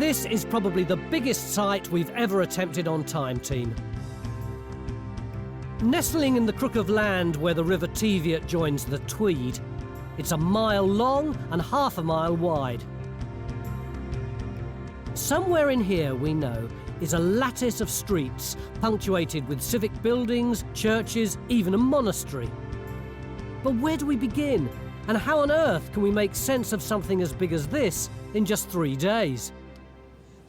This is probably the biggest site we've ever attempted on Time Team. Nestling in the crook of land where the River Teviot joins the Tweed, it's a mile long and half a mile wide. Somewhere in here, we know, is a lattice of streets punctuated with civic buildings, churches, even a monastery. But where do we begin? And how on earth can we make sense of something as big as this in just 3 days?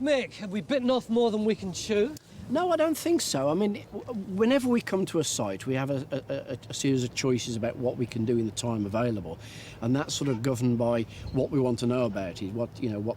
Mick, have we bitten off more than we can chew? No, I don't think so. I mean, whenever we come to a site, we have a series of choices about what we can do in the time available, and that's sort of governed by what we want to know about it, what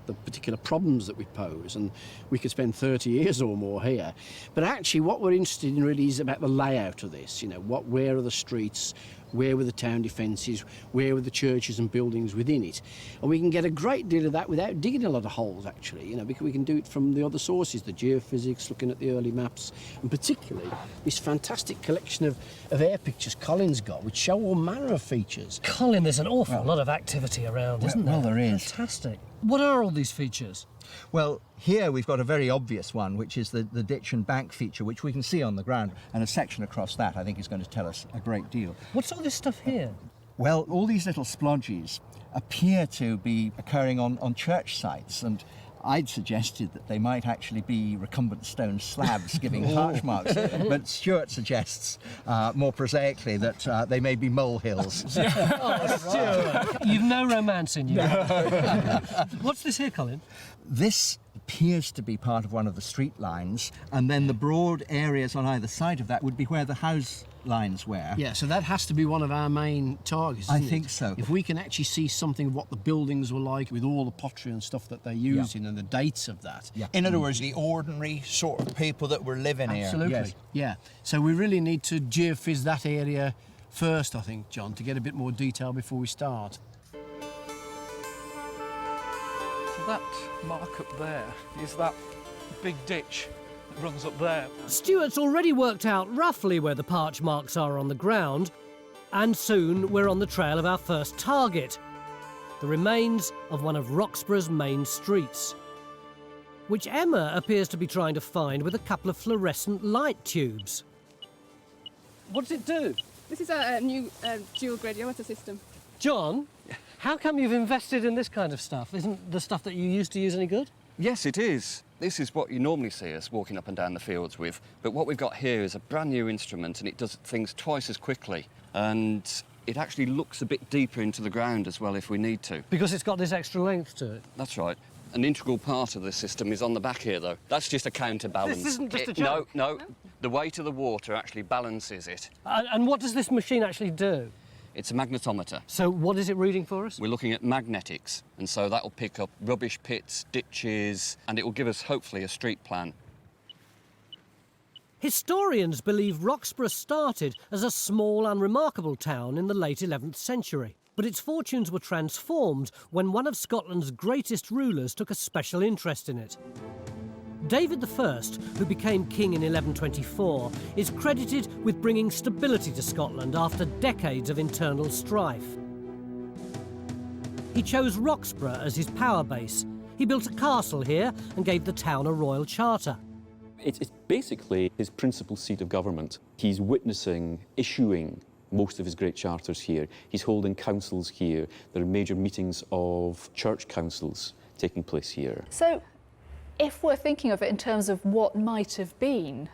the particular problems that we pose, and we could spend 30 years or more here. But actually, what we're interested in really is about the layout of this. Where are the streets? Where were the town defences? Where were the churches and buildings within it? And we can get a great deal of that without digging a lot of holes, actually, because we can do it from the other sources, the geophysics, looking at the early maps, and particularly this fantastic collection of air pictures Colin's got, which show all manner of features. Colin, there's an awful lot of activity around, isn't there? Well, there is. Fantastic. What are all these features? Well, here we've got a very obvious one, which is the ditch and bank feature, which we can see on the ground, and a section across that I think is going to tell us a great deal. What's all this stuff here? Well, all these little splodges appear to be occurring on church sites, and I'd suggested that they might actually be recumbent stone slabs giving harsh marks, but Stuart suggests, more prosaically, that they may be molehills. Oh, Stuart, you've no romance in you. No. What's this here, Colin? This appears to be part of one of the street lines, and then the broad areas on either side of that would be where the house lines were. Yeah, so that has to be one of our main targets, isn't I think so. If we can actually see something of what the buildings were like with all the pottery and stuff that they're using and the dates of that. Yeah. In other words, the ordinary sort of people that were living here. Absolutely. Yes. Yeah. So we really need to geophys that area first, I think, John, to get a bit more detail before we start. So that mark up there is that big ditch that runs up there. Stuart's already worked out roughly where the parch marks are on the ground, and soon we're on the trail of our first target, the remains of one of Roxburgh's main streets, which Emma appears to be trying to find with a couple of fluorescent light tubes. What does it do? This is a new dual gradiometer system. John, how come you've invested in this kind of stuff? Isn't the stuff that you used to use any good? Yes, it is. This is what you normally see us walking up and down the fields with, but what we've got here is a brand new instrument, and it does things twice as quickly, and it actually looks a bit deeper into the ground as well if we need to. Because it's got this extra length to it? That's right. An integral part of the system is on the back here, though. That's just a counterbalance. This isn't just a joke? No. The weight of the water actually balances it. And what does this machine actually do? It's a magnetometer. So what is it reading for us? We're looking at magnetics, and so that will pick up rubbish pits, ditches, and it will give us, hopefully, a street plan. Historians believe Roxburgh started as a small, unremarkable town in the late 11th century. But its fortunes were transformed when one of Scotland's greatest rulers took a special interest in it. David I, who became king in 1124, is credited with bringing stability to Scotland after decades of internal strife. He chose Roxburgh as his power base. He built a castle here and gave the town a royal charter. It's basically his principal seat of government. He's witnessing, issuing most of his great charters here. He's holding councils here. There are major meetings of church councils taking place here. So, if we're thinking of it in terms of what might have been,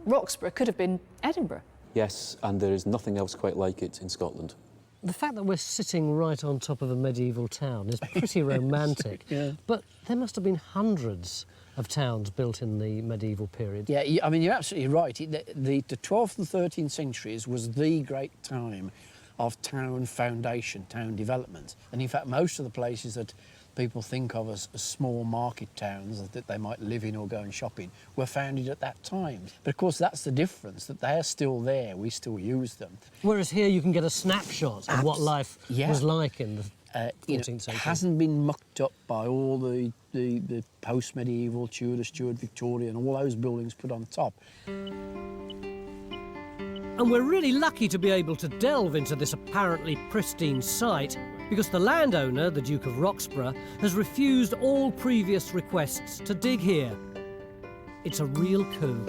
Roxburgh could have been Edinburgh. Yes, and there is nothing else quite like it in Scotland. The fact that we're sitting right on top of a medieval town is pretty romantic. Yeah. But there must have been hundreds of towns built in the medieval period. Yeah, I mean, you're absolutely right. The 12th and 13th centuries was the great time of town foundation, town development. And in fact, most of the places that people think of as small market towns that they might live in or go and shop in were founded at that time. But of course, that's the difference, that they're still there, we still use them. Whereas here you can get a snapshot of what life was like in the 14th century. It hasn't been mucked up by all the post-medieval, Tudor, Stuart, Victorian, all those buildings put on top. And we're really lucky to be able to delve into this apparently pristine site because the landowner, the Duke of Roxburgh, has refused all previous requests to dig here. It's a real coup.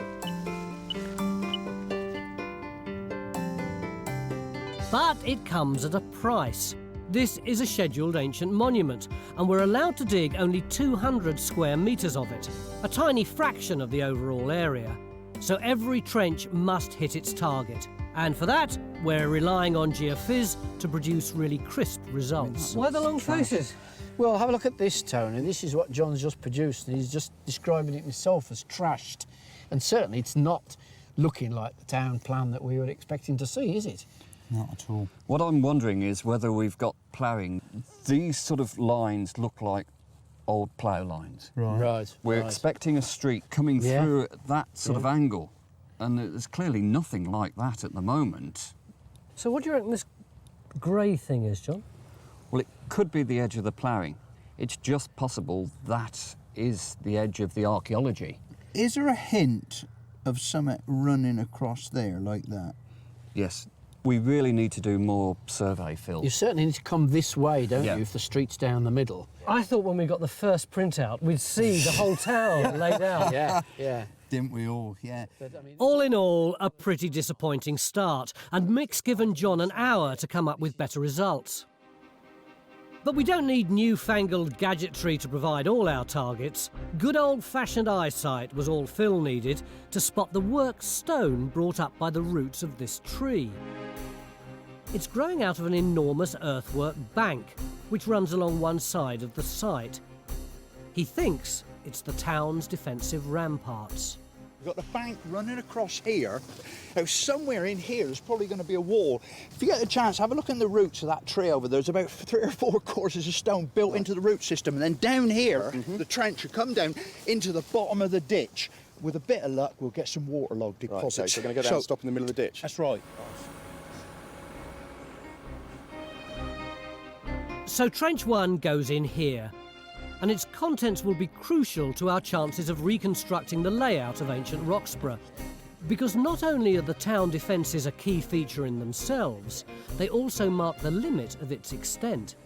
But it comes at a price. This is a scheduled ancient monument, and we're allowed to dig only 200 square metres of it, a tiny fraction of the overall area. So every trench must hit its target. And for that, we're relying on geophys to produce really crisp results. Why the long faces? Well, have a look at this, Tony. This is what John's just produced, and he's just describing it himself as trashed. And certainly it's not looking like the town plan that we were expecting to see, is it? Not at all. What I'm wondering is whether we've got ploughing. These sort of lines look like old plough lines. Right. We're expecting a street coming through at that sort of angle, and there's clearly nothing like that at the moment. So what do you reckon this grey thing is, John? Well, it could be the edge of the ploughing. It's just possible that is the edge of the archaeology. Is there a hint of something running across there like that? Yes. We really need to do more survey, Phil. You certainly need to come this way, don't Yeah. you, if the street's down the middle? I thought when we got the first printout, we'd see the whole town laid out. Yeah. Didn't we all? Yeah. All in all, a pretty disappointing start, and Mick's given John an hour to come up with better results. But we don't need newfangled gadgetry to provide all our targets. Good old-fashioned eyesight was all Phil needed to spot the worked stone brought up by the roots of this tree. It's growing out of an enormous earthwork bank, which runs along one side of the site. He thinks it's the town's defensive ramparts. We've got the bank running across here. Now, somewhere in here there's probably going to be a wall. If you get a chance, have a look in the roots of that tree over there. There's about 3 or 4 courses of stone built into the root system. And then down here, the trench will come down into the bottom of the ditch. With a bit of luck, we'll get some waterlogged deposits. Right, okay, so we're going to go down and stop in the middle of the ditch? That's right. So Trench 1 goes in here, and its contents will be crucial to our chances of reconstructing the layout of ancient Roxburgh. Because not only are the town defences a key feature in themselves, they also mark the limit of its extent.